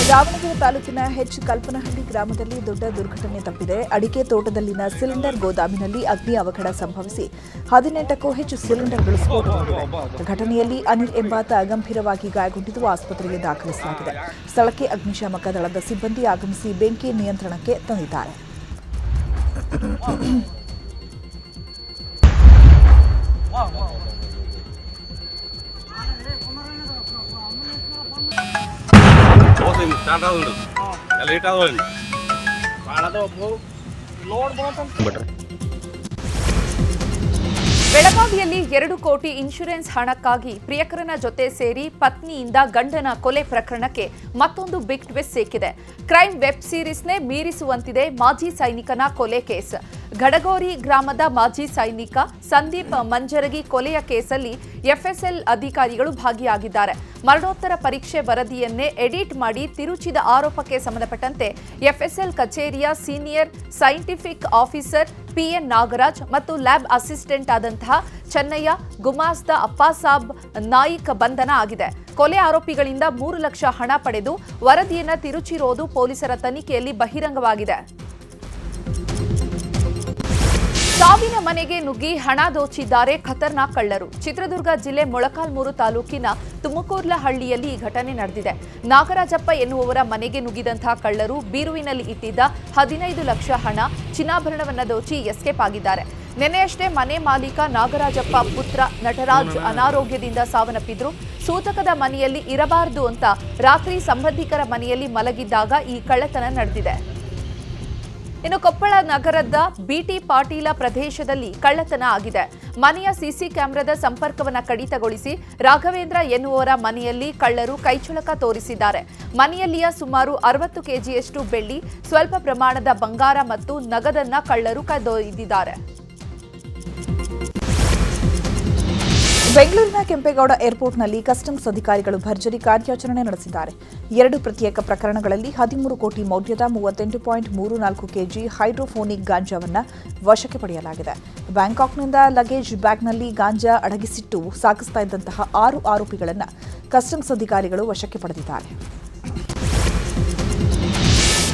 ದಾವಣಗೆರೆ ತಾಲೂಕಿನ ಕಲ್ಪನಹಳ್ಳಿ ಗ್ರಾಮದಲ್ಲಿ ದೊಡ್ಡ ದುರ್ಘಟನೆ ತಪ್ಪಿದೆ. ಅಡಿಕೆ ತೋಟದಲ್ಲಿನ ಸಿಲಿಂಡರ್ ಗೋದಾಮಿನಲ್ಲಿ ಅಗ್ನಿ ಅವಘಡ ಸಂಭವಿಸಿ 18ಕ್ಕೂ ಹೆಚ್ಚು ಸಿಲಿಂಡರ್ಗಳು ಸ್ಫೋಟಗೊಂಡಿವೆ. ಘಟನೆಯಲ್ಲಿ ಅನಿಲ್ ಎಂಬಾತ ಗಂಭೀರವಾಗಿ ಗಾಯಗೊಂಡಿದ್ದು ಆಸ್ಪತ್ರೆಗೆ ದಾಖಲಿಸಲಾಗಿದೆ. ಸ್ಥಳಕ್ಕೆ ಅಗ್ನಿಶಾಮಕ ದಳದ ಸಿಬ್ಬಂದಿ ಆಗಮಿಸಿ ಬೆಂಕಿ ನಿಯಂತ್ರಣಕ್ಕೆ ತಂದಿದ್ದಾರೆ. ಬೆಳಗಾವಿಯಲ್ಲಿ 2 ಕೋಟಿ ಇನ್ಶೂರೆನ್ಸ್ ಹಣಕ್ಕಾಗಿ ಪ್ರಿಯಕರನ ಜೊತೆ ಸೇರಿ ಪತ್ನಿಯಿಂದ ಗಂಡನ ಕೊಲೆ ಪ್ರಕರಣಕ್ಕೆ ಮತ್ತೊಂದು ಬಿಗ್ ಟ್ವಿಸ್ಟ್ ಸಿಕ್ಕಿದೆ. ಕ್ರೈಮ್ ವೆಬ್ ಸೀರೀಸ್ನೇ ಮೀರಿಸುವಂತಿದೆ ಮಾಜಿ ಸೈನಿಕನ ಕೊಲೆ ಕೇಸ್. ಗಡಗೋರಿ ಗ್ರಾಮದ ಮಾಜಿ ಸೈನಿಕ ಸಂದೀಪ್ ಮಂಜರಗಿ ಕೊಲೆಯ ಕೇಸಲ್ಲಿ ಎಫ್ಎಸ್ಎಲ್ ಅಧಿಕಾರಿಗಳು ಭಾಗಿಯಾಗಿದ್ದಾರೆ. ಮರಣೋತ್ತರ ಪರೀಕ್ಷೆ ವರದಿಯನ್ನೇ ಎಡಿಟ್ ಮಾಡಿ ತಿರುಚಿದ ಆರೋಪಕ್ಕೆ ಸಂಬಂಧಪಟ್ಟಂತೆ ಎಫ್ಎಸ್ಎಲ್ ಕಚೇರಿಯ senior scientific officer P N Nagaraj ಮತ್ತು ಲ್ಯಾಬ್ ಅಸಿಸ್ಟೆಂಟ್ ಆದಂತಹ ಚೆನ್ನಯ್ಯ ಗುಮಾಸ್ತ ಅಪ್ಪಾಸಾಬ್ ನಾಯಿಕ್ ಬಂಧನ ಆಗಿದೆ. ಕೊಲೆ ಆರೋಪಿಗಳಿಂದ 3 ಲಕ್ಷ ಹಣ ಪಡೆದು ವರದಿಯನ್ನ ತಿರುಚಿರೋದು ಪೊಲೀಸರ ತನಿಖೆಯಲ್ಲಿ ಬಹಿರಂಗವಾಗಿದೆ. ಸಾವಿನ ಮನೆಗೆ ನುಗ್ಗಿ ಹಣ ದೋಚಿದ್ದಾರೆ ಖತರ್ನಾಕ್ ಕಳ್ಳರು. ಚಿತ್ರದುರ್ಗ ಜಿಲ್ಲೆ ಮೊಳಕಾಲ್ಮೂರು ತಾಲೂಕಿನ ತುಮಕೂರ್ಲಹಳ್ಳಿಯಲ್ಲಿ ಈ ಘಟನೆ ನಡೆದಿದೆ. ನಾಗರಾಜಪ್ಪ ಎನ್ನುವವರ ಮನೆಗೆ ನುಗ್ಗಿದಂತಹ ಕಳ್ಳರು ಬೀರುವಿನಲ್ಲಿ ಇಟ್ಟಿದ್ದ 15 ಲಕ್ಷ ಹಣ, ಚಿನ್ನಾಭರಣವನ್ನ ದೋಚಿ ಎಸ್ಕೇಪ್ ಆಗಿದ್ದಾರೆ. ನಿನ್ನೆಯಷ್ಟೇ ಮನೆ ಮಾಲೀಕ ನಾಗರಾಜಪ್ಪ ಪುತ್ರ ನಟರಾಜ್ ಅನಾರೋಗ್ಯದಿಂದ ಸಾವನ್ನಪ್ಪಿದ್ರು. ಸೂತಕದ ಮನೆಯಲ್ಲಿ ಇರಬಾರದು ಅಂತ ರಾತ್ರಿ ಸಂಬಂಧಿಕರ ಮನೆಯಲ್ಲಿ ಮಲಗಿದ್ದಾಗ ಈ ಕಳ್ಳತನ ನಡೆದಿದೆ. ಇನ್ನು ಕೊಪ್ಪಳ ನಗರದ ಬಿಟಿ ಪಾಟೀಲ ಪ್ರದೇಶದಲ್ಲಿ ಕಳ್ಳತನ ಆಗಿದೆ. ಮನೆಯ ಸಿಸಿ ಕ್ಯಾಮೆರಾದ ಸಂಪರ್ಕವನ್ನು ಕಡಿತಗೊಳಿಸಿ ರಾಘವೇಂದ್ರ ಎನ್ನುವವರ ಮನೆಯಲ್ಲಿ ಕಳ್ಳರು ಕೈಚಳಕ ತೋರಿಸಿದ್ದಾರೆ. ಮನೆಯಲ್ಲಿಯ ಸುಮಾರು 60 ಕೆಜಿಯಷ್ಟು ಬೆಳ್ಳಿ, ಸ್ವಲ್ಪ ಪ್ರಮಾಣದ ಬಂಗಾರ ಮತ್ತು ನಗದನ್ನ ಕಳ್ಳರು ಕದ್ದೊಯ್ದಿದ್ದಾರೆ. ಬೆಂಗಳೂರಿನ ಕೆಂಪೇಗೌಡ ಏರ್ಪೋರ್ಟ್ನಲ್ಲಿ ಕಸ್ಟಮ್ಸ್ ಅಧಿಕಾರಿಗಳು ಭರ್ಜರಿ ಕಾರ್ಯಾಚರಣೆ ನಡೆಸಿದ್ದಾರೆ. 2 ಪ್ರತ್ಯೇಕ ಪ್ರಕರಣಗಳಲ್ಲಿ 13 ಕೋಟಿ ಮೌಲ್ಯದ 38.34 ಕೆಜಿ ಹೈಡ್ರೋಫೋನಿಕ್ ಗಾಂಜಾವನ್ನು ವಶಕ್ಕೆ ಪಡೆಯಲಾಗಿದೆ. ಬ್ಯಾಂಕಾಕ್ನಿಂದ ಲಗೇಜ್ ಬ್ಯಾಗ್ನಲ್ಲಿ ಗಾಂಜಾ ಅಡಗಿಸಿಟ್ಟು ಸಾಗಿಸ್ತಾ ಇದ್ದಂತಹ 6 ಆರೋಪಿಗಳನ್ನು ಕಸ್ಟಮ್ಸ್ ಅಧಿಕಾರಿಗಳು ವಶಕ್ಕೆ ಪಡೆದಿದ್ದಾರೆ.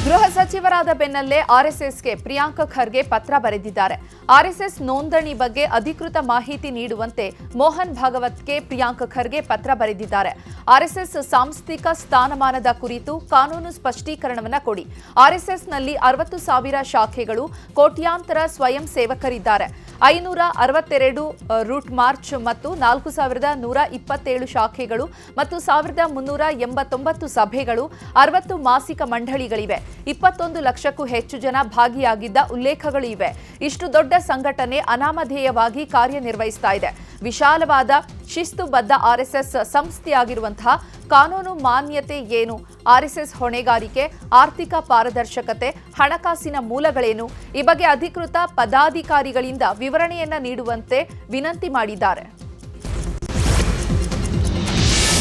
ಗೃಹ ಸಚಿವರಾದ ಬೆನ್ನಲ್ಲೇ ಆರ್ಎಸ್ಎಸ್ಗೆ ಪ್ರಿಯಾಂಕ ಖರ್ಗೆ ಪತ್ರ ಬರೆದಿದ್ದಾರೆ. ಆರ್ಎಸ್ಎಸ್ ನೋಂದಣಿ ಬಗ್ಗೆ ಅಧಿಕೃತ ಮಾಹಿತಿ ನೀಡುವಂತೆ ಮೋಹನ್ ಭಾಗವತ್ಗೆ ಪ್ರಿಯಾಂಕ ಖರ್ಗೆ ಪತ್ರ ಬರೆದಿದ್ದಾರೆ. ಆರ್ಎಸ್ಎಸ್ ಸಾಂಸ್ಥಿಕ ಸ್ಥಾನಮಾನದ ಕುರಿತು ಕಾನೂನು ಸ್ಪಷ್ಟೀಕರಣವನ್ನು ಕೊಡಿ. ಆರ್ಎಸ್ಎಸ್ನಲ್ಲಿ 60,000 ಶಾಖೆಗಳು, ಕೋಟ್ಯಾಂತರ ಸ್ವಯಂ ಸೇವಕರಿದ್ದಾರೆ. 562 ರೂಟ್ ಮಾರ್ಚ್ ಮತ್ತು 4,127 ಶಾಖೆಗಳು ಮತ್ತು 1,389 ಸಭೆಗಳು, 60 ಮಾಸಿಕ ಮಂಡಳಿಗಳಿವೆ. 21 ಲಕ್ಷಕ್ಕೂ ಹೆಚ್ಚು ಜನ ಭಾಗಿಯಾಗಿದ್ದ ಉಲ್ಲೇಖಗಳು ಇವೆ. ಇಷ್ಟು ದೊಡ್ಡ ಸಂಘಟನೆ ಅನಾಮಧೇಯವಾಗಿ ಕಾರ್ಯನಿರ್ವಹಿಸ್ತಾ ಇದೆ. ವಿಶಾಲವಾದ ಶಿಸ್ತುಬದ್ಧ ಆರ್ಎಸ್ಎಸ್ ಸಂಸ್ಥೆಯಾಗಿರುವಂತಹ ಕಾನೂನು ಮಾನ್ಯತೆ ಏನು? ಆರ್ಎಸ್ಎಸ್ ಹೊಣೆಗಾರಿಕೆ, ಆರ್ಥಿಕ ಪಾರದರ್ಶಕತೆ, ಹಣಕಾಸಿನ ಮೂಲಗಳೇನು? ಈ ಬಗ್ಗೆ ಅಧಿಕೃತ ಪದಾಧಿಕಾರಿಗಳಿಂದ ವಿವರಣೆಯನ್ನ ನೀಡುವಂತೆ ವಿನಂತಿ ಮಾಡಿದ್ದಾರೆ.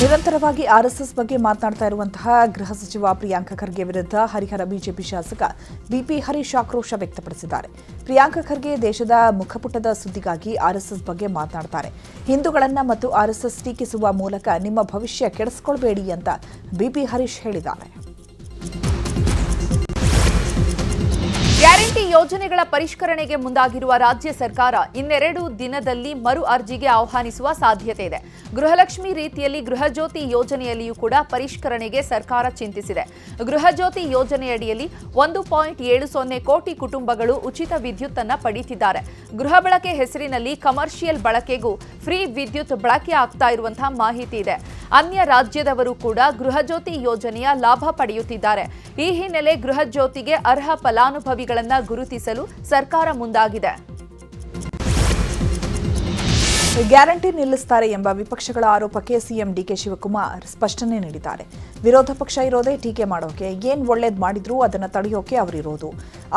ನಿರಂತರವಾಗಿ ಆರ್ಎಸ್ಎಸ್ ಬಗ್ಗೆ ಮಾತನಾಡ್ತಾ ಇರುವಂತಹ ಗೃಹ ಸಚಿವ ಪ್ರಿಯಾಂಕ ಖರ್ಗೆ ವಿರುದ್ಧ ಹರಿಹರ ಬಿಜೆಪಿ ಶಾಸಕ ಬಿಪಿ ಹರೀಶ್ ಆಕ್ರೋಶ ವ್ಯಕ್ತಪಡಿಸಿದ್ದಾರೆ. ಪ್ರಿಯಾಂಕ ಖರ್ಗೆ ದೇಶದ ಮುಖಪುಟದ ಸುದ್ದಿಗಾಗಿ ಆರ್ಎಸ್ಎಸ್ ಬಗ್ಗೆ ಮಾತನಾಡ್ತಾರೆ. ಹಿಂದೂಗಳನ್ನ ಮತ್ತು ಆರ್ಎಸ್ಎಸ್ ಟೀಕಿಸುವ ಮೂಲಕ ನಿಮ್ಮ ಭವಿಷ್ಯ ಕೆಡಿಸಿಕೊಳ್ಬೇಡಿ ಅಂತ ಬಿಪಿ ಹರೀಶ್ ಹೇಳಿದ್ದಾರೆ. ಗ್ಯಾರಂಟಿ ಯೋಜನೆಗಳ ಪರಿಷ್ಕರಣೆಗೆ ಮುಂದಾಗಿರುವ ರಾಜ್ಯ ಸರ್ಕಾರ ಇನ್ನೆರಡು ದಿನದಲ್ಲಿ ಮರು ಅರ್ಜಿಗೆ ಆಹ್ವಾನಿಸುವ ಸಾಧ್ಯತೆ ಇದೆ. ಗೃಹಲಕ್ಷ್ಮಿ ರೀತಿಯಲ್ಲಿ ಗೃಹಜ್ಯೋತಿ ಯೋಜನೆಯಲ್ಲಿಯೂ ಕೂಡ ಪರಿಷ್ಕರಣೆಗೆ ಸರ್ಕಾರ ಚಿಂತಿಸಿದೆ. ಗೃಹಜ್ಯೋತಿ ಯೋಜನೆಯಡಿಯಲ್ಲಿ 1.70 ಕೋಟಿ ಕುಟುಂಬಗಳು ಉಚಿತ ವಿದ್ಯುತ್ ಅನ್ನು ಪಡೆಯುತ್ತಿದ್ದಾರೆ. ಗೃಹ ಬಳಕೆ ಹೆಸರಿನಲ್ಲಿ ಕಮರ್ಷಿಯಲ್ ಬಳಕೆಗೂ ಫ್ರೀ ವಿದ್ಯುತ್ ಬಳಕೆ ಆಗ್ತಾ ಇರುವಂತಹ ಮಾಹಿತಿ ಇದೆ. ಅನ್ಯ ರಾಜ್ಯದವರು ಕೂಡ ಗೃಹಜ್ಯೋತಿ ಯೋಜನೆಯ ಲಾಭ ಪಡೆಯುತ್ತಿದ್ದಾರೆ. ಈ ಹಿನ್ನೆಲೆ ಗೃಹಜ್ಯೋತಿಗೆ ಅರ್ಹ ಫಲಾನುಭವಿಗಳನ್ನು ಗುರುತಿಸಲು ಸರ್ಕಾರ ಮುಂದಾಗಿದೆ. ಗ್ಯಾರಂಟಿ ನಿಲ್ಲಿಸುತ್ತಾರೆ ಎಂಬ ವಿಪಕ್ಷಗಳ ಆರೋಪಕ್ಕೆ ಸಿಎಂ ಡಿಕೆ ಶಿವಕುಮಾರ್ ಸ್ಪಷ್ಟನೆ ನೀಡಿದ್ದಾರೆ. ವಿರೋಧ ಪಕ್ಷ ಇರೋದೇ ಟೀಕೆ ಮಾಡೋಕೆ, ಏನ್ ಒಳ್ಳೇದು ಮಾಡಿದ್ರೂ ಅದನ್ನು ತಡೆಯೋಕೆ ಅವರಿರೋದು.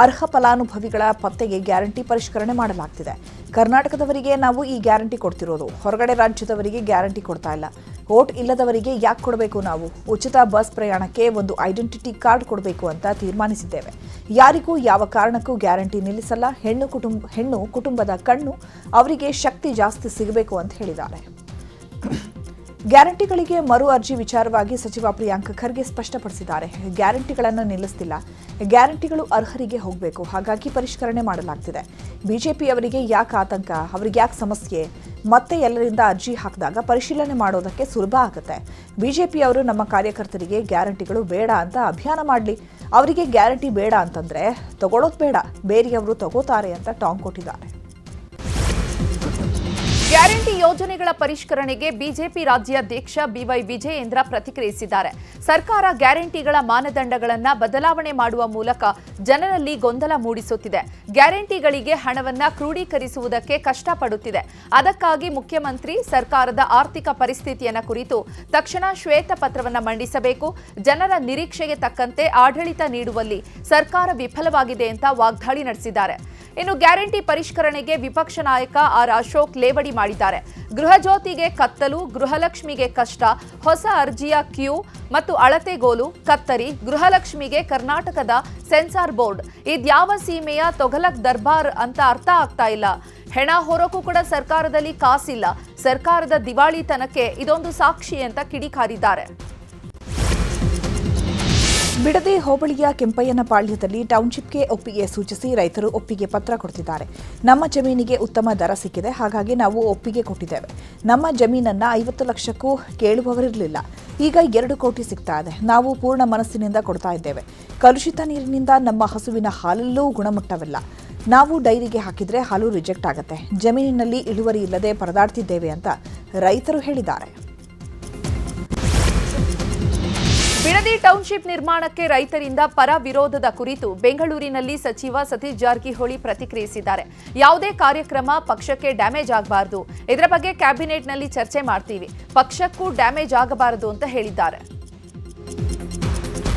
ಅರ್ಹ ಫಲಾನುಭವಿಗಳ ಪತ್ತೆಗೆ ಗ್ಯಾರಂಟಿ ಪರಿಷ್ಕರಣೆ ಮಾಡಲಾಗ್ತಿದೆ. ಕರ್ನಾಟಕದವರಿಗೆ ನಾವು ಈ ಗ್ಯಾರಂಟಿ ಕೊಡ್ತಿರೋದು, ಹೊರಗಡೆ ರಾಜ್ಯದವರಿಗೆ ಗ್ಯಾರಂಟಿ ಕೊಡ್ತಾ ಇಲ್ಲ. ವೋಟ್ ಇಲ್ಲದವರಿಗೆ ಯಾಕೆ ಕೊಡಬೇಕು? ನಾವು ಉಚಿತ ಬಸ್ ಪ್ರಯಾಣಕ್ಕೆ ಒಂದು ಐಡೆಂಟಿಟಿ ಕಾರ್ಡ್ ಕೊಡಬೇಕು ಅಂತ ತೀರ್ಮಾನಿಸಿದ್ದೇವೆ. ಯಾರಿಗೂ ಯಾವ ಕಾರಣಕ್ಕೂ ಗ್ಯಾರಂಟಿ ನಿಲ್ಲಿಸಲ್ಲ. ಹೆಣ್ಣು ಕುಟುಂಬದ ಕಣ್ಣು, ಅವರಿಗೆ ಶಕ್ತಿ ಜಾಸ್ತಿ ಸಿಗಬೇಕು ಅಂತ ಹೇಳಿದ್ದಾರೆ. ಗ್ಯಾರಂಟಿಗಳಿಗೆ ಮರು ಅರ್ಜಿ ವಿಚಾರವಾಗಿ ಸಚಿವ ಪ್ರಿಯಾಂಕ್ ಖರ್ಗೆ ಸ್ಪಷ್ಟಪಡಿಸಿದ್ದಾರೆ. ಗ್ಯಾರಂಟಿಗಳನ್ನು ನಿಲ್ಲಿಸ್ತಿಲ್ಲ, ಗ್ಯಾರಂಟಿಗಳು ಅರ್ಹರಿಗೆ ಹೋಗಬೇಕು, ಹಾಗಾಗಿ ಪರಿಷ್ಕರಣೆ ಮಾಡಲಾಗ್ತಿದೆ. ಬಿಜೆಪಿಯವರಿಗೆ ಯಾಕೆ ಆತಂಕ, ಅವರಿಗೆ ಯಾಕೆ ಸಮಸ್ಯೆ? ಮತ್ತೆ ಎಲ್ಲರಿಂದ ಅರ್ಜಿ ಹಾಕಿದಾಗ ಪರಿಶೀಲನೆ ಮಾಡೋದಕ್ಕೆ ಸುಲಭ ಆಗುತ್ತೆ. ಬಿಜೆಪಿಯವರು ನಮ್ಮ ಕಾರ್ಯಕರ್ತರಿಗೆ ಗ್ಯಾರಂಟಿಗಳು ಬೇಡ ಅಂತ ಅಭಿಯಾನ ಮಾಡಲಿ, ಅವರಿಗೆ ಗ್ಯಾರಂಟಿ ಬೇಡ ಅಂತಂದ್ರೆ ತಗೊಳ್ಳೋದು ಬೇಡ, ಬೇರೆಯವರು ತಗೋತಾರೆ ಅಂತ ಟಾಂಗ್ ಕೊಟ್ಟಿದ್ದಾರೆ. ಗ್ಯಾರಂಟಿ ಯೋಜನೆಗಳ ಪರಿಷ್ಕರಣೆಗೆ ಬಿಜೆಪಿ ರಾಜ್ಯಾಧ್ಯಕ್ಷ ಬಿವೈ ವಿಜಯೇಂದ್ರ ಪ್ರತಿಕ್ರಿಯಿಸಿದ್ದಾರೆ. ಸರ್ಕಾರ ಗ್ಯಾರಂಟಿಗಳ ಮಾನದಂಡಗಳನ್ನು ಬದಲಾವಣೆ ಮಾಡುವ ಮೂಲಕ ಜನರಲ್ಲಿ ಗೊಂದಲ ಮೂಡಿಸುತ್ತಿದೆ. ಗ್ಯಾರಂಟಿಗಳಿಗೆ ಹಣವನ್ನ ಕ್ರೋಢೀಕರಿಸುವುದಕ್ಕೆ ಕಷ್ಟಪಡುತ್ತಿದೆ. ಅದಕ್ಕಾಗಿ ಮುಖ್ಯಮಂತ್ರಿ ಸರ್ಕಾರದ ಆರ್ಥಿಕ ಪರಿಸ್ಥಿತಿಯನ್ನು ಕುರಿತು ತಕ್ಷಣ ಶ್ವೇತಪತ್ರವನ್ನು ಮಂಡಿಸಬೇಕು. ಜನರ ನಿರೀಕ್ಷೆಗೆ ತಕ್ಕಂತೆ ಆಡಳಿತ ನೀಡುವಲ್ಲಿ ಸರ್ಕಾರ ವಿಫಲವಾಗಿದೆ ಅಂತ ವಾಗ್ದಾಳಿ ನಡೆಸಿದ್ದಾರೆ. ಇನ್ನು ಗ್ಯಾರಂಟಿ ಪರಿಷ್ಕರಣೆಗೆ ವಿಪಕ್ಷ ನಾಯಕ ಆರ್ ಅಶೋಕ್ ಲೇವಡಿ ಮಾಡಿದ್ದಾರೆ. ಗೃಹಜ್ಯೋತಿಗೆ ಕತ್ತಲು, ಗೃಹಲಕ್ಷ್ಮಿಗೆ ಕಷ್ಟ, ಹೊಸ ಅರ್ಜಿಯ ಕ್ಯೂ ಮತ್ತು ಅಳತೆಗೋಲು, ಕತ್ತರಿ, ಗೃಹಲಕ್ಷ್ಮಿಗೆ ಕರ್ನಾಟಕದ ಸೆನ್ಸಾರ್ ಬೋರ್ಡ್, ಇದ್ಯಾವ ಸೀಮೆಯ ತೊಗಲಕ್ ದರ್ಬಾರ್ ಅಂತ ಅರ್ಥ ಆಗ್ತಾ ಇಲ್ಲ. ಹೆಣ ಹೊರಕ್ಕೂ ಕೂಡ ಸರ್ಕಾರದಲ್ಲಿ ಕಾಸಿಲ್ಲ. ಸರ್ಕಾರದ ದಿವಾಳಿತನಕ್ಕೆ ಇದೊಂದು ಸಾಕ್ಷಿ ಅಂತ ಕಿಡಿಕಾರಿದ್ದಾರೆ. ಬಿಡದಿ ಹೋಬಳಿಯ ಕೆಂಪಯ್ಯನಪಾಳ್ಯದಲ್ಲಿ ಟೌನ್ಶಿಪ್ಗೆ ಒಪ್ಪಿಗೆ ಸೂಚಿಸಿ ರೈತರು ಒಪ್ಪಿಗೆ ಪತ್ರ ಕೊಡ್ತಿದ್ದಾರೆ. ನಮ್ಮ ಜಮೀನಿಗೆ ಉತ್ತಮ ದರ ಸಿಕ್ಕಿದೆ, ಹಾಗಾಗಿ ನಾವು ಒಪ್ಪಿಗೆ ಕೊಟ್ಟಿದ್ದೇವೆ. ನಮ್ಮ ಜಮೀನನ್ನ 50 ಲಕ್ಷಕ್ಕೂ ಕೇಳುವವರಿರಲಿಲ್ಲ, ಈಗ 2 ಕೋಟಿ ಸಿಗ್ತಾ ಇದೆ. ನಾವು ಪೂರ್ಣ ಮನಸ್ಸಿನಿಂದ ಕೊಡ್ತಾ ಇದ್ದೇವೆ. ಕಲುಷಿತ ನೀರಿನಿಂದ ನಮ್ಮ ಹಸುವಿನ ಹಾಲಲ್ಲೂ ಗುಣಮಟ್ಟವಿಲ್ಲ. ನಾವು ಡೈರಿಗೆ ಹಾಕಿದ್ರೆ ಹಾಲು ರಿಜೆಕ್ಟ್ ಆಗುತ್ತೆ. ಜಮೀನಿನಲ್ಲಿ ಇಳುವರಿ ಇಲ್ಲದೆ ಪರದಾಡ್ತಿದ್ದೇವೆ ಅಂತ ರೈತರು ಹೇಳಿದ್ದಾರೆ. ಬಿಡದಿ ಟೌನ್ಶಿಪ್ ನಿರ್ಮಾಣಕ್ಕೆ ರೈತರಿಂದ ಪರ ವಿರೋಧದ ಕುರಿತು ಬೆಂಗಳೂರಿನಲ್ಲಿ ಸಚಿವ ಸತೀಶ್ ಜಾರಕಿಹೊಳಿ ಪ್ರತಿಕ್ರಿಯಿಸಿದ್ದಾರೆ. ಯಾವುದೇ ಕಾರ್ಯಕ್ರಮ ಪಕ್ಷಕ್ಕೆ ಡ್ಯಾಮೇಜ್ ಆಗಬಾರದು, ಇದರ ಬಗ್ಗೆ ಕ್ಯಾಬಿನೆಟ್ನಲ್ಲಿ ಚರ್ಚೆ ಮಾಡ್ತೀವಿ, ಪಕ್ಷಕ್ಕೂ ಡ್ಯಾಮೇಜ್ ಆಗಬಾರದು ಅಂತ ಹೇಳಿದ್ದಾರೆ.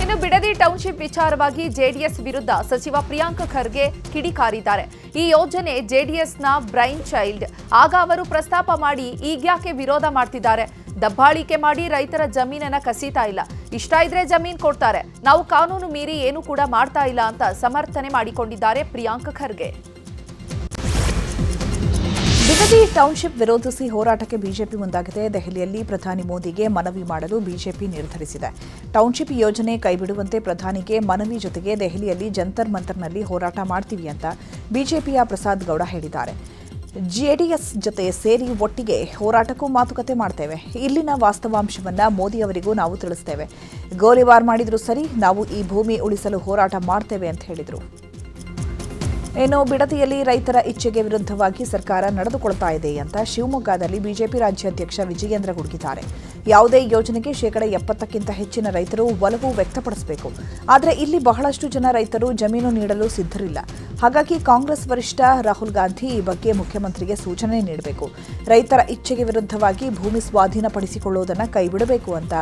ಇನ್ನು ಬಿಡದಿ ಟೌನ್ಶಿಪ್ ವಿಚಾರವಾಗಿ ಜೆಡಿಎಸ್ ವಿರುದ್ಧ ಸಚಿವ ಪ್ರಿಯಾಂಕ್ ಖರ್ಗೆ ಕಿಡಿಕಾರಿದ್ದಾರೆ. ಈ ಯೋಜನೆ ಜೆಡಿಎಸ್ನ ಬ್ರೈನ್ ಚೈಲ್ಡ್, ಆಗ ಅವರು ಪ್ರಸ್ತಾಪ ಮಾಡಿ ಈಗ್ಯಾಕೆ ವಿರೋಧ ಮಾಡ್ತಿದ್ದಾರೆ? ದಬ್ಬಾಳಿಕೆ ಮಾಡಿ ರೈತರ ಜಮೀನನ್ನ ಕಸೀತಾ ಇಲ್ಲ, ಇಷ್ಟ ಇದ್ರೆ ಜಮೀನ್ ಕೊಡ್ತಾರೆ, ನಾವು ಕಾನೂನು ಮೀರಿ ಏನು ಕೂಡ ಮಾಡ್ತಾ ಇಲ್ಲ ಅಂತ ಸಮರ್ಥನೆ ಮಾಡಿಕೊಂಡಿದ್ದಾರೆ ಪ್ರಿಯಾಂಕ್ ಖರ್ಗೆ. ಬಿಡದಿ ಟೌನ್ಶಿಪ್ ವಿರೋಧಿಸಿ ಹೋರಾಟಕ್ಕೆ ಬಿಜೆಪಿ ಮುಂದಾಗಿದೆ. ದೆಹಲಿಯಲ್ಲಿ ಪ್ರಧಾನಿ ಮೋದಿಗೆ ಮನವಿ ಮಾಡಲು ಬಿಜೆಪಿ ನಿರ್ಧರಿಸಿದೆ. ಟೌನ್ಶಿಪ್ ಯೋಜನೆ ಕೈಬಿಡುವಂತೆ ಪ್ರಧಾನಿಗೆ ಮನವಿ ಜೊತೆಗೆ ದೆಹಲಿಯಲ್ಲಿ ಜಂತರ್ ಮಂತರ್ನಲ್ಲಿ ಹೋರಾಟ ಮಾಡ್ತೀವಿ ಅಂತ ಬಿಜೆಪಿಯ ಪ್ರಸಾದ್ ಗೌಡ ಹೇಳಿದ್ದಾರೆ. ಜೆಡಿಎಸ್ ಜೊತೆ ಸೇರಿ ಒಟ್ಟಿಗೆ ಹೋರಾಟಕ್ಕೂ ಮಾತುಕತೆ ಮಾಡ್ತೇವೆ. ಇಲ್ಲಿನ ವಾಸ್ತವಾಂಶವನ್ನ ಮೋದಿ ಅವರಿಗೂ ನಾವು ತಿಳಿಸ್ತೇವೆ. ಗೋಲಿಬಾರ್ ಮಾಡಿದ್ರು ಸರಿ, ನಾವು ಈ ಭೂಮಿ ಉಳಿಸಲು ಹೋರಾಟ ಮಾಡ್ತೇವೆ ಅಂತ ಹೇಳಿದರು. ಇನ್ನು ಬಿಡದಿಯಲ್ಲಿ ರೈತರ ಇಚ್ಛೆಗೆ ವಿರುದ್ಧವಾಗಿ ಸರ್ಕಾರ ನಡೆದುಕೊಳ್ತಾ ಇದೆ ಅಂತ ಶಿವಮೊಗ್ಗದಲ್ಲಿ ಬಿಜೆಪಿ ರಾಜ್ಯಾಧ್ಯಕ್ಷ ವಿಜಯೇಂದ್ರ ಗುಡುಗಿದ್ದಾರೆ. ಯಾವುದೇ ಯೋಜನೆಗೆ 70% ಹೆಚ್ಚಿನ ರೈತರು ಒಲವು ವ್ಯಕ್ತಪಡಿಸಬೇಕು. ಆದರೆ ಇಲ್ಲಿ ಬಹಳಷ್ಟು ಜನ ರೈತರು ಜಮೀನು ನೀಡಲು ಸಿದ್ಧರಿಲ್ಲ. ಹಾಗಾಗಿ ಕಾಂಗ್ರೆಸ್ ವರಿಷ್ಠ ರಾಹುಲ್ ಗಾಂಧಿ ಈ ಬಗ್ಗೆ ಮುಖ್ಯಮಂತ್ರಿಗೆ ಸೂಚನೆ ನೀಡಬೇಕು. ರೈತರ ಇಚ್ಛೆಗೆ ವಿರುದ್ಧವಾಗಿ ಭೂಮಿ ಸ್ವಾಧೀನಪಡಿಸಿಕೊಳ್ಳುವುದನ್ನು ಕೈಬಿಡಬೇಕು ಅಂತ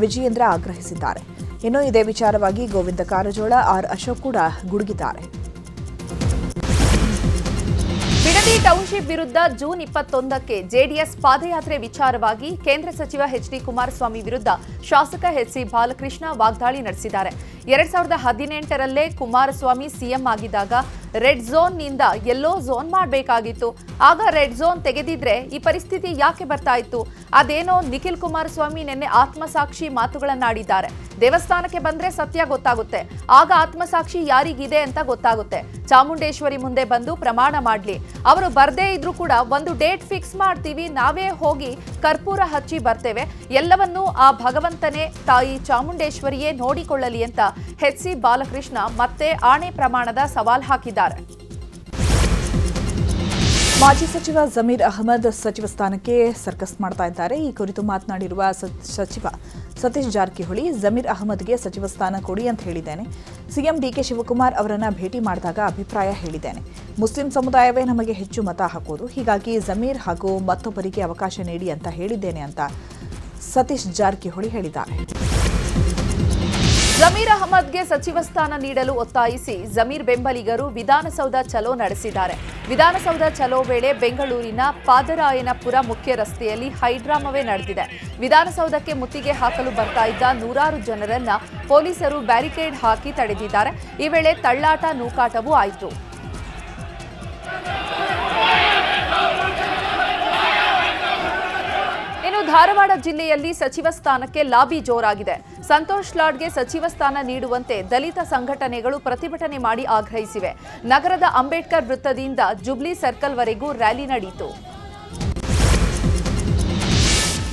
ವಿಜಯೇಂದ್ರ ಆಗ್ರಹಿಸಿದ್ದಾರೆ. ಇನ್ನು ಇದೇ ವಿಚಾರವಾಗಿ ಗೋವಿಂದ ಕಾರಜೋಳ, ಆರ್ ಅಶೋಕ್ ಕೂಡ ಗುಡುಗಿದ್ದಾರೆ. ಬಿಡದಿ ಟೌನ್ಶಿಪ್ ವಿರುದ್ಧ ಜೂನ್ 21ಕ್ಕೆ ಜೆಡಿಎಸ್ ಪಾದಯಾತ್ರೆ ವಿಚಾರವಾಗಿ ಕೇಂದ್ರ ಸಚಿವ ಎಚ್ಡಿ ಕುಮಾರಸ್ವಾಮಿ ವಿರುದ್ಧ ಶಾಸಕ ಎಚ್ಸಿ ಬಾಲಕೃಷ್ಣ ವಾಗ್ದಾಳಿ ನಡೆಸಿದ್ದಾರೆ. 2018ರಲ್ಲೇ ಕುಮಾರಸ್ವಾಮಿ ಸಿಎಂ ಆಗಿದ್ದಾಗ ರೆಡ್ ಝೋನ್ನಿಂದ ಯೆಲ್ಲೋ ಝೋನ್ ಮಾಡಬೇಕಾಗಿತ್ತು. ಆಗ ರೆಡ್ ಝೋನ್ ತೆಗೆದಿದ್ರೆ ಈ ಪರಿಸ್ಥಿತಿ ಯಾಕೆ ಬರ್ತಾ ಇತ್ತು? ಅದೇನೋ ನಿಖಿಲ್ ಕುಮಾರಸ್ವಾಮಿ ನಿನ್ನೆ ಆತ್ಮಸಾಕ್ಷಿ ಮಾತುಗಳನ್ನಾಡಿದ್ದಾರೆ. ದೇವಸ್ಥಾನಕ್ಕೆ ಬಂದ್ರೆ ಸತ್ಯ ಗೊತ್ತಾಗುತ್ತೆ, ಆಗ ಆತ್ಮಸಾಕ್ಷಿ ಯಾರಿಗಿದೆ ಅಂತ ಗೊತ್ತಾಗುತ್ತೆ. ಚಾಮುಂಡೇಶ್ವರಿ ಮುಂದೆ ಬಂದು ಪ್ರಮಾಣ ಮಾಡ್ಲಿ, ಅವರು ಬರ್ದೇ ಇದ್ರೂ ಕೂಡ ಒಂದು ಡೇಟ್ ಫಿಕ್ಸ್ ಮಾಡ್ತೀವಿ, ನಾವೇ ಹೋಗಿ ಕರ್ಪೂರ ಹಚ್ಚಿ ಬರ್ತೇವೆ, ಎಲ್ಲವನ್ನೂ ಆ ಭಗವಂತನೇ ತಾಯಿ ಚಾಮುಂಡೇಶ್ವರಿಯೇ ನೋಡಿಕೊಳ್ಳಲಿ ಅಂತ ಎಚ್ಸಿ ಬಾಲಕೃಷ್ಣ ಮತ್ತೆ ಆಣೆ ಪ್ರಮಾಣದ ಸವಾಲ್ ಹಾಕಿದ್ದಾರೆ. ಮಾಜಿ ಸಚಿವ ಜಮೀರ್ ಅಹಮದ್ ಸಚಿವ ಸ್ಥಾನಕ್ಕೆ ಸರ್ಕಸ್ ಮಾಡ್ತಾ ಇದ್ದಾರೆ. ಈ ಕುರಿತು ಮಾತನಾಡಿರುವ ಸಚಿವ ಸತೀಶ್ ಜಾರಕಿಹೊಳಿ, ಜಮೀರ್ ಅಹಮದ್ಗೆ ಸಚಿವ ಸ್ಥಾನ ಕೊಡಿ ಅಂತ ಹೇಳಿದ್ದೇನೆ. ಸಿಎಂ ಡಿಕೆ ಶಿವಕುಮಾರ್ ಅವರನ್ನ ಭೇಟಿ ಮಾಡಿದಾಗ ಅಭಿಪ್ರಾಯ ಹೇಳಿದ್ದೇನೆ. ಮುಸ್ಲಿಂ ಸಮುದಾಯವೇ ನಮಗೆ ಹೆಚ್ಚು ಮತ ಹಾಕೋದು, ಹೀಗಾಗಿ ಜಮೀರ್ ಹಾಗೂ ಮತ್ತೊಬ್ಬರಿಗೆ ಅವಕಾಶ ನೀಡಿ ಅಂತ ಹೇಳಿದ್ದೇನೆ ಅಂತ ಸತೀಶ್ ಜಾರಕಿಹೊಳಿ ಹೇಳಿದ್ದಾರೆ. ಜಮೀರ್ ಅಹಮದ್ಗೆ ಸಚಿವ ಸ್ಥಾನ ನೀಡಲು ಒತ್ತಾಯಿಸಿ ಜಮೀರ್ ಬೆಂಬಲಿಗರು ವಿಧಾನಸೌಧ ಚಲೋ ನಡೆಸಿದ್ದಾರೆ. ವಿಧಾನಸೌಧ ಚಲೋ ವೇಳೆ ಬೆಂಗಳೂರಿನ ಪಾದರಾಯನಪುರ ಮುಖ್ಯ ರಸ್ತೆಯಲ್ಲಿ ಹೈಡ್ರಾಮವೇ ನಡೆದಿದೆ. ವಿಧಾನಸೌಧಕ್ಕೆ ಮುತ್ತಿಗೆ ಹಾಕಲು ಬರ್ತಾ ಇದ್ದ ನೂರಾರು ಜನರನ್ನ ಪೊಲೀಸರು ಬ್ಯಾರಿಕೇಡ್ ಹಾಕಿ ತಡೆದಿದ್ದಾರೆ. ಈ ವೇಳೆ ತಳ್ಳಾಟ ನೂಕಾಟವೂ ಆಯಿತು. ಇನ್ನು ಧಾರವಾಡ ಜಿಲ್ಲೆಯಲ್ಲಿ ಸಚಿವ ಸ್ಥಾನಕ್ಕೆ ಲಾಬಿ ಜೋರಾಗಿದೆ. ಸಂತೋಷ್ ಲಾಡ್ಗೆ ಸಚಿವ ಸ್ಥಾನ ನೀಡುವಂತೆ ದಲಿತ ಸಂಘಟನೆಗಳು ಪ್ರತಿಭಟನೆ ಮಾಡಿ ಆಗ್ರಹಿಸಿವೆ. ನಗರದ ಅಂಬೇಡ್ಕರ್ ವೃತ್ತದಿಂದ ಜುಬ್ಲಿ ಸರ್ಕಲ್ವರೆಗೂ ರ್ಯಾಲಿ ನಡೆಯಿತು.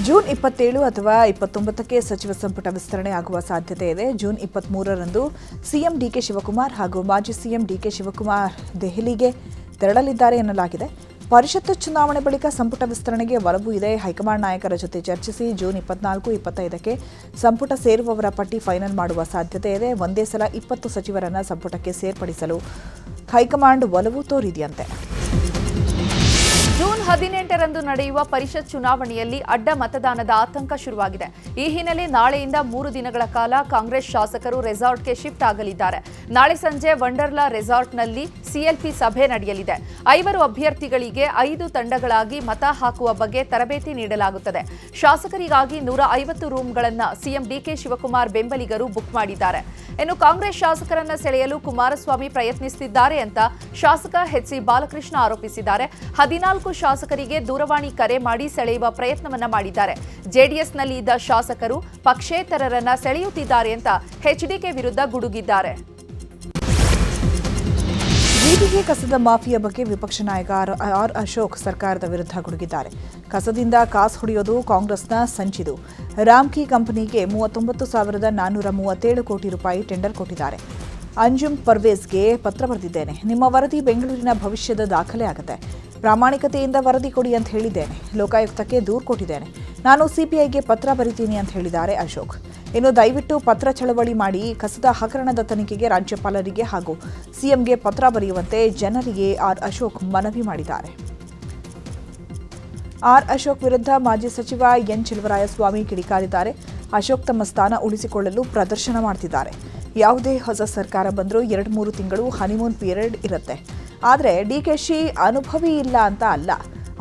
ಜೂನ್ 27 ಅಥವಾ 29ಕ್ಕೆ ಸಚಿವ ಸಂಪುಟ ವಿಸ್ತರಣೆ ಆಗುವ ಸಾಧ್ಯತೆ ಇದೆ. ಜೂನ್ 23ರಂದು ಸಿಎಂ ಡಿಕೆ ಶಿವಕುಮಾರ್ ಹಾಗೂ ಮಾಜಿ ಸಿಎಂ ಡಿಕೆ ಶಿವಕುಮಾರ್ ದೆಹಲಿಗೆ ತೆರಳಲಿದ್ದಾರೆ ಎನ್ನಲಾಗಿದೆ. ಪರಿಷತ್ತು ಚುನಾವಣೆ ಬಳಿಕ ಸಂಪುಟ ವಿಸ್ತರಣೆಗೆ ಒಲವು ಇದೆ. ಹೈಕಮಾಂಡ್ ನಾಯಕರ ಜೊತೆ ಚರ್ಚಿಸಿ ಜೂನ್ 24-25ಕ್ಕೆ ಸಂಪುಟ ಸೇರುವವರ ಪಟ್ಟಿ ಫೈನಲ್ ಮಾಡುವ ಸಾಧ್ಯತೆ ಇದೆ. ಒಂದೇ ಸಲ 20 ಸಚಿವರನ್ನ ಸಂಪುಟಕ್ಕೆ ಸೇರ್ಪಡಿಸಲು ಹೈಕಮಾಂಡ್ ಒಲವು ತೋರಿದೆಯಂತೆ. ಜೂನ್ 18ರಂದು ನಡೆಯುವ ಪರಿಷತ್ ಚುನಾವಣೆಯಲ್ಲಿ ಅಡ್ಡ ಮತದಾನದ ಆತಂಕ ಶುರುವಾಗಿದೆ. ಈ ಹಿನ್ನೆಲೆ ನಾಳೆಯಿಂದ 3 ದಿನಗಳ ಕಾಲ ಕಾಂಗ್ರೆಸ್ ಶಾಸಕರು ರೆಸಾರ್ಟ್ಗೆ ಶಿಫ್ಟ್ ಆಗಲಿದ್ದಾರೆ. ನಾಳೆ ಸಂಜೆ ವಂಡರ್ಲಾ ರೆಸಾರ್ಟ್ನಲ್ಲಿ ಸಿಎಲ್ಪಿ ಸಭೆ ನಡೆಯಲಿದೆ. 5 ಅಭ್ಯರ್ಥಿಗಳಿಗೆ 5 ತಂಡಗಳಾಗಿ ಮತ ಹಾಕುವ ಬಗ್ಗೆ ತರಬೇತಿ ನೀಡಲಾಗುತ್ತದೆ. ಶಾಸಕರಿಗಾಗಿ 150 ರೂಂಗಳನ್ನು ಸಿಎಂ ಡಿಕೆ ಶಿವಕುಮಾರ್ ಬೆಂಬಲಿಗರು ಬುಕ್ ಮಾಡಿದ್ದಾರೆ. ಇನ್ನು ಕಾಂಗ್ರೆಸ್ ಶಾಸಕರನ್ನ ಸೆಳೆಯಲು ಕುಮಾರಸ್ವಾಮಿ ಪ್ರಯತ್ನಿಸುತ್ತಿದ್ದಾರೆ ಅಂತ ಶಾಸಕ ಎಚ್ಸಿ ಬಾಲಕೃಷ್ಣ ಆರೋಪಿಸಿದ್ದಾರೆ. 14 ಶಾಸಕರಿಗೆ ದೂರವಾಣಿ ಕರೆ ಮಾಡಿ ಸೆಳೆಯುವ ಪ್ರಯತ್ನವನ್ನ ಮಾಡಿದ್ದಾರೆ. ಜೆಡಿಎಸ್ನಲ್ಲಿ ಇದ್ದ ಶಾಸಕರು ಪಕ್ಷೇತರರನ್ನ ಸೆಳೆಯುತ್ತಿದ್ದಾರೆ ಅಂತ ಎಚ್ಡಿಕೆ ವಿರುದ್ಧ ಗುಡುಗಿದ್ದಾರೆ. ಜೀರಿಗೆ ಕಸದ ಮಾಫಿಯಾ ಬಗ್ಗೆ ವಿಪಕ್ಷ ನಾಯಕ ಆರ್ ಅಶೋಕ್ ಸರ್ಕಾರದ ವಿರುದ್ಧ ಗುಡುಗಿದ್ದಾರೆ. ಕಸದಿಂದ ಕಾಸು ಹೊಡೆಯೋದು ಕಾಂಗ್ರೆಸ್ನ ಸಂಚಿದು. ರಾಮ್ಕಿ ಕಂಪನಿಗೆ 39,437 ಕೋಟಿ ರೂಪಾಯಿ ಟೆಂಡರ್ ಕೊಟ್ಟಿದ್ದಾರೆ. ಅಂಜುಮ್ ಪರ್ವೇಜ್ಗೆ ಪತ್ರ ಬರೆದಿದ್ದೇನೆ. ನಿಮ್ಮ ವರದಿ ಬೆಂಗಳೂರಿನ ಭವಿಷ್ಯದ ದಾಖಲೆ ಆಗುತ್ತೆ. ಪ್ರಾಮಾಣಿಕತೆಯಿಂದ ವರದಿ ಕೊಡಿ ಅಂತ ಹೇಳಿದ್ದೇನೆ. ಲೋಕಾಯುಕ್ತಕ್ಕೆ ದೂರು ಕೊಟ್ಟಿದ್ದೇನೆ. ನಾನು ಸಿಪಿಐಗೆ ಪತ್ರ ಬರೀತೀನಿ ಅಂತ ಹೇಳಿದ್ದಾರೆ ಅಶೋಕ್. ಇನ್ನು ದಯವಿಟ್ಟು ಪತ್ರ ಚಳವಳಿ ಮಾಡಿ ಕಸದ ಹಗರಣದ ತನಿಖೆಗೆ ರಾಜ್ಯಪಾಲರಿಗೆ ಹಾಗೂ ಸಿಎಂಗೆ ಪತ್ರ ಬರೆಯುವಂತೆ ಜನರಿಗೆ ಆರ್ ಅಶೋಕ್ ಮನವಿ ಮಾಡಿದ್ದಾರೆ. ಆರ್ ಅಶೋಕ್ ವಿರುದ್ಧ ಮಾಜಿ ಸಚಿವ ಎನ್ ಚೆಲುವರಾಯಸ್ವಾಮಿ ಕಿಡಿಕಾರಿದ್ದಾರೆ. ಅಶೋಕ್ ತಮ್ಮ ಸ್ಥಾನ ಉಳಿಸಿಕೊಳ್ಳಲು ಪ್ರದರ್ಶನ ಮಾಡ್ತಿದ್ದಾರೆ. ಯಾವುದೇ ಹೊಸ ಸರ್ಕಾರ ಬಂದರೂ 2-3 ತಿಂಗಳು ಹನಿಮೂನ್ ಪೀರಿಯಡ್ ಇರುತ್ತೆ. ಆದರೆ ಡಿಕೆಶಿ ಅನುಭವಿ ಇಲ್ಲ ಅಂತ ಅಲ್ಲ,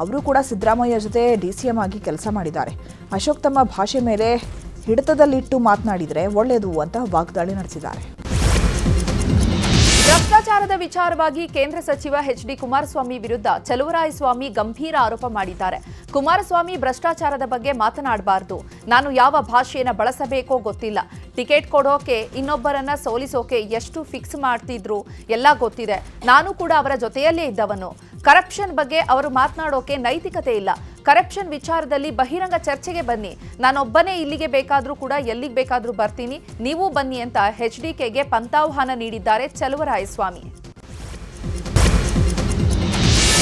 ಅವರು ಕೂಡ ಸಿದ್ದರಾಮಯ್ಯ ಜೊತೆ ಡಿಸಿಎಂ ಆಗಿ ಕೆಲಸ ಮಾಡಿದ್ದಾರೆ. ಅಶೋಕ್ ತಮ್ಮ ಭಾಷೆ ಮೇಲೆ ಹಿಡಿತದಲ್ಲಿಟ್ಟು ಮಾತನಾಡಿದರೆ ಒಳ್ಳೆಯದು ಅಂತ ವಾಗ್ದಾಳಿ ನಡೆಸಿದ್ದಾರೆ. ಭ್ರಷ್ಟಾಚಾರದ ವಿಚಾರವಾಗಿ ಕೇಂದ್ರ ಸಚಿವ ಎಚ್ಡಿ ಕುಮಾರಸ್ವಾಮಿ ವಿರುದ್ಧ ಚೆಲುವರಾಯಸ್ವಾಮಿ ಗಂಭೀರ ಆರೋಪ ಮಾಡಿದ್ದಾರೆ. ಕುಮಾರಸ್ವಾಮಿ ಭ್ರಷ್ಟಾಚಾರದ ಬಗ್ಗೆ ಮಾತನಾಡಬಾರದು. ನಾನು ಯಾವ ಭಾಷೆಯನ್ನು ಬಳಸಬೇಕೋ ಗೊತ್ತಿಲ್ಲ. ಟಿಕೆಟ್ ಕೊಡೋಕೆ ಇನ್ನೊಬ್ಬರನ್ನ ಸೋಲಿಸೋಕೆ ಎಷ್ಟು ಫಿಕ್ಸ್ ಮಾಡ್ತಿದ್ರು ಎಲ್ಲ ಗೊತ್ತಿದೆ. ನಾನು ಕೂಡ ಅವರ ಜೊತೆಯಲ್ಲೇ ಇದ್ದವನು. ಕರಪ್ಷನ್ ಬಗ್ಗೆ ಅವರು ಮಾತನಾಡೋಕೆ ನೈತಿಕತೆ ಇಲ್ಲ. ಕರಪ್ಷನ್ ವಿಚಾರದಲ್ಲಿ ಬಹಿರಂಗ ಚರ್ಚೆಗೆ ಬನ್ನಿ. ನಾನೊಬ್ಬನೇ ಇಲ್ಲಿಗೆ ಬೇಕಾದ್ರೂ ಕೂಡ ಎಲ್ಲಿಗೆ ಬೇಕಾದ್ರೂ ಬರ್ತೀನಿ, ನೀವು ಬನ್ನಿ ಅಂತ ಎಚ್ಡಿಕೆಗೆ ಪಂಥಾಹ್ವಾನ ನೀಡಿದ್ದಾರೆ ಚೆಲುವರಾಯಸ್ವಾಮಿ.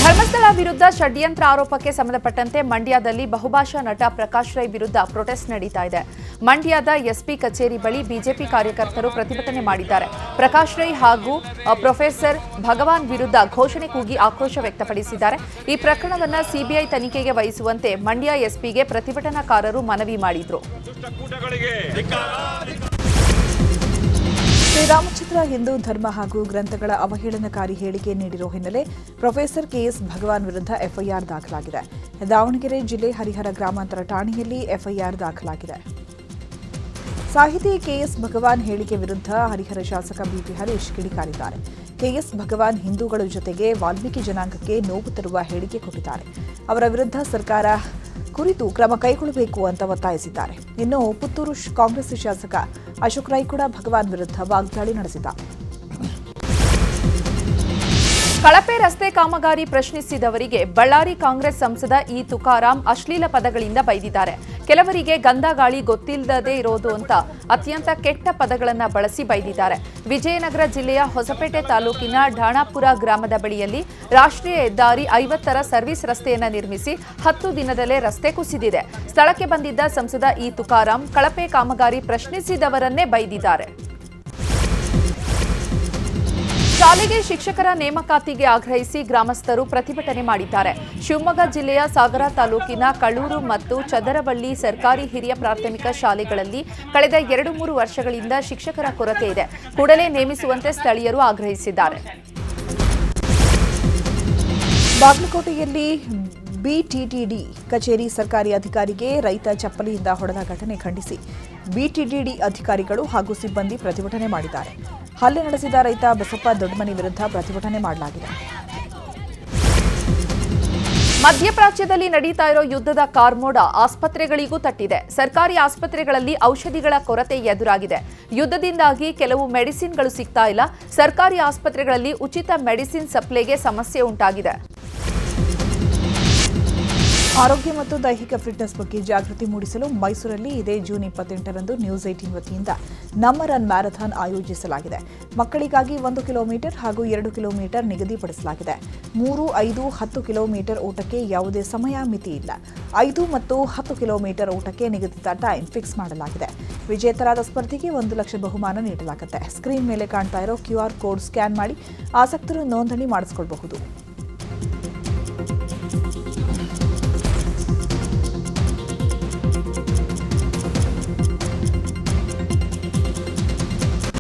ಧರ್ಮಸ್ಥಳ ವಿರುದ್ಧ ಷಡ್ಯಂತ್ರ ಆರೋಪಕ್ಕೆ ಸಂಬಂಧಪಟ್ಟಂತೆ ಮಂಡ್ಯದಲ್ಲಿ ಬಹುಭಾಷಾ ನಟ ಪ್ರಕಾಶ್ ರೈ ವಿರುದ್ಧ ಪ್ರೊಟೆಸ್ಟ್ ನಡೀತಾ ಇದೆ. ಮಂಡ್ಯದ ಎಸ್ಪಿ ಕಚೇರಿ ಬಳಿ ಬಿಜೆಪಿ ಕಾರ್ಯಕರ್ತರು ಪ್ರತಿಭಟನೆ ಮಾಡಿದ್ದಾರೆ. ಪ್ರಕಾಶ್ ರೈ ಹಾಗೂ ಪ್ರೊಫೆಸರ್ ಭಗವಾನ್ ವಿರುದ್ಧ ಘೋಷಣೆ ಕೂಗಿ ಆಕ್ರೋಶ ವ್ಯಕ್ತಪಡಿಸಿದ್ದಾರೆ. ಈ ಪ್ರಕರಣವನ್ನು ಸಿಬಿಐ ತನಿಖೆಗೆ ವಹಿಸುವಂತೆ ಮಂಡ್ಯ ಎಸ್ಪಿಗೆ ಪ್ರತಿಭಟನಾಕಾರರು ಮನವಿ ಮಾಡಿದ್ರು. ಶ್ರೀರಾಮಚಂದ್ರ ಹಿಂದೂ ಧರ್ಮ ಹಾಗೂ ಗ್ರಂಥಗಳ ಅವಹೇಳನಕಾರಿ ಹೇಳಿಕೆ ನೀಡಿರೋ ಹಿನ್ನೆಲೆ ಪ್ರೊಫೆಸರ್ ಕೆಎಸ್ ಭಗವಾನ್ ವಿರುದ್ಧ ಎಫ್ಐಆರ್ ದಾಖಲಾಗಿದೆ. ದಾವಣಗೆರೆ ಜಿಲ್ಲೆ ಹರಿಹರ ಗ್ರಾಮಾಂತರ ಠಾಣೆಯಲ್ಲಿ ಎಫ್ಐಆರ್ ದಾಖಲಾಗಿದೆ. ಸಾಹಿತಿ ಕೆಎಸ್ ಭಗವಾನ್ ಹೇಳಿಕೆ ವಿರುದ್ಧ ಹರಿಹರ ಶಾಸಕ ಬಿಪಿ ಹರೀಶ್ ಕಿಡಿಕಾರಿದ್ದಾರೆ. ಕೆಎಸ್ ಭಗವಾನ್ ಹಿಂದೂಗಳ ಜೊತೆಗೆ ವಾಲ್ಮೀಕಿ ಜನಾಂಗಕ್ಕೆ ನೋವು ತರುವ ಹೇಳಿಕೆ ಕೊಟ್ಟಿದ್ದಾರೆ. ಅವರ ವಿರುದ್ಧ ಸರ್ಕಾರ ಕುರಿತು ಕ್ರಮ ಕೈಗೊಳ್ಳಬೇಕು ಅಂತ ಒತ್ತಾಯಿಸಿದ್ದಾರೆ. ಇನ್ನು ಪುತ್ತೂರು ಕಾಂಗ್ರೆಸ್ ಶಾಸಕ ಅಶೋಕ್ ರೈ ಕೂಡ ಭಗವಾನ್ ವಿರುದ್ಧ ವಾಗ್ದಾಳಿ ನಡೆಸಿದ್ದಾರೆ. ಕಳಪೆ ರಸ್ತೆ ಕಾಮಗಾರಿ ಪ್ರಶ್ನಿಸಿದವರಿಗೆ ಬಳ್ಳಾರಿ ಕಾಂಗ್ರೆಸ್ ಸಂಸದ ಇ ತುಕಾರಾಂ ಅಶ್ಲೀಲ ಪದಗಳಿಂದ ಬೈದಿದ್ದಾರೆ. ಕೆಲವರಿಗೆ ಗಂಧ ಗಾಳಿ ಗೊತ್ತಿಲ್ಲದೇ ಇರೋದು ಅಂತ ಅತ್ಯಂತ ಕೆಟ್ಟ ಪದಗಳನ್ನು ಬಳಸಿ ಬೈದಿದ್ದಾರೆ. ವಿಜಯನಗರ ಜಿಲ್ಲೆಯ ಹೊಸಪೇಟೆ ತಾಲೂಕಿನ ಢಾಣಾಪುರ ಗ್ರಾಮದ ಬಳಿಯಲ್ಲಿ ರಾಷ್ಟ್ರೀಯ ಹೆದ್ದಾರಿ 50ರ ಸರ್ವಿಸ್ ರಸ್ತೆಯನ್ನು ನಿರ್ಮಿಸಿ 10 ದಿನದಲ್ಲೇ ರಸ್ತೆ ಕುಸಿದಿದೆ. ಸ್ಥಳಕ್ಕೆ ಬಂದಿದ್ದ ಸಂಸದ ಇ ತುಕಾರಾಂ ಕಳಪೆ ಕಾಮಗಾರಿ ಪ್ರಶ್ನಿಸಿದವರನ್ನೇ ಬೈದಿದ್ದಾರೆ. ಶಾಲೆಗೆ ಶಿಕ್ಷಕರ ನೇಮಕಾತಿಗೆ ಆಗ್ರಹಿಸಿ ಗ್ರಾಮಸ್ಥರು ಪ್ರತಿಭಟನೆ ಮಾಡಿದ್ದಾರೆ. ಶಿವಮೊಗ್ಗ ಜಿಲ್ಲೆಯ ಸಾಗರ ತಾಲೂಕಿನ ಕಳ್ಳೂರು ಮತ್ತು ಚದರವಳ್ಳಿ ಸರ್ಕಾರಿ ಹಿರಿಯ ಪ್ರಾಥಮಿಕ ಶಾಲೆಗಳಲ್ಲಿ ಕಳೆದ 2-3 ವರ್ಷಗಳಿಂದ ಶಿಕ್ಷಕರ ಕೊರತೆ ಇದೆ. ಕೂಡಲೇ ನೇಮಿಸುವಂತೆ ಸ್ಥಳೀಯರು ಆಗ್ರಹಿಸಿದ್ದಾರೆ. ಬಾಗಲಕೋಟೆಯಲ್ಲಿ ಬಿಟಿಟಿಡಿ ಕಚೇರಿ ಸರ್ಕಾರಿ ಅಧಿಕಾರಿಗೆ ರೈತ ಚಪ್ಪಲಿಯಿಂದ ಹೊಡೆದ ಘಟನೆ ಖಂಡಿಸಿ ಬಿಟಿಟಿಡಿ ಅಧಿಕಾರಿಗಳು ಹಾಗೂ ಸಿಬ್ಬಂದಿ ಪ್ರತಿಭಟನೆ ಮಾಡಿದ್ದಾರೆ. ಹಲ್ಲೆ ನಡೆಸಿದ ರೈತ ಬಸಪ್ಪ ದೊಡ್ಡಮನಿ ವಿರುದ್ಧ ಪ್ರತಿಭಟನೆ ಮಾಡಲಾಗಿದೆ. ಮಧ್ಯಪ್ರಾಚ್ಯದಲ್ಲಿ ನಡೀತಾ ಇರೋ ಯುದ್ಧದ ಕಾರ್ಮೋಡ ಆಸ್ಪತ್ರೆಗಳಿಗೂ ತಟ್ಟಿದೆ. ಸರ್ಕಾರಿ ಆಸ್ಪತ್ರೆಗಳಲ್ಲಿ ಔಷಧಿಗಳ ಕೊರತೆ ಎದುರಾಗಿದೆ. ಯುದ್ಧದಿಂದಾಗಿ ಕೆಲವು ಮೆಡಿಸಿನ್ಗಳು ಸಿಗ್ತಾ ಇಲ್ಲ. ಸರ್ಕಾರಿ ಆಸ್ಪತ್ರೆಗಳಲ್ಲಿ ಉಚಿತ ಮೆಡಿಸಿನ್ ಸಪ್ಲೈಗೆ ಸಮಸ್ಯೆ ಉಂಟಾಗಿದೆ. ಆರೋಗ್ಯ ಮತ್ತು ದೈಹಿಕ ಫಿಟ್ನೆಸ್ ಬಗ್ಗೆ ಜಾಗೃತಿ ಮೂಡಿಸಲು ಮೈಸೂರಲ್ಲಿ ಇದೇ ಜೂನ್ 28ರಂದು ನ್ಯೂಸ್ 18 ವತಿಯಿಂದ ನಮ್ಮ ರನ್ ಮ್ಯಾರಥಾನ್ ಆಯೋಜಿಸಲಾಗಿದೆ. ಮಕ್ಕಳಿಗಾಗಿ 1 ಕಿಲೋಮೀಟರ್ ಹಾಗೂ 2 ಕಿಲೋಮೀಟರ್ ನಿಗದಿಪಡಿಸಲಾಗಿದೆ. 3, 5, 10 ಕಿಲೋಮೀಟರ್ ಓಟಕ್ಕೆ ಯಾವುದೇ ಸಮಯ ಮಿತಿ ಇಲ್ಲ. 5 ಮತ್ತು 10 ಕಿಲೋಮೀಟರ್ ಓಟಕ್ಕೆ ನಿಗದಿತ ಟೈಮ್ ಫಿಕ್ಸ್ ಮಾಡಲಾಗಿದೆ. ವಿಜೇತರಾದ ಸ್ಪರ್ಧಿಗೆ 1 ಲಕ್ಷ ಬಹುಮಾನ ನೀಡಲಾಗುತ್ತೆ. ಸ್ಕ್ರೀನ್ ಮೇಲೆ ಕಾಣ್ತಾ ಇರೋ QR ಕೋಡ್ ಸ್ಕ್ಯಾನ್ ಮಾಡಿ ಆಸಕ್ತರು ನೋಂದಣಿ ಮಾಡಿಸಿಕೊಳ್ಳಬಹುದು.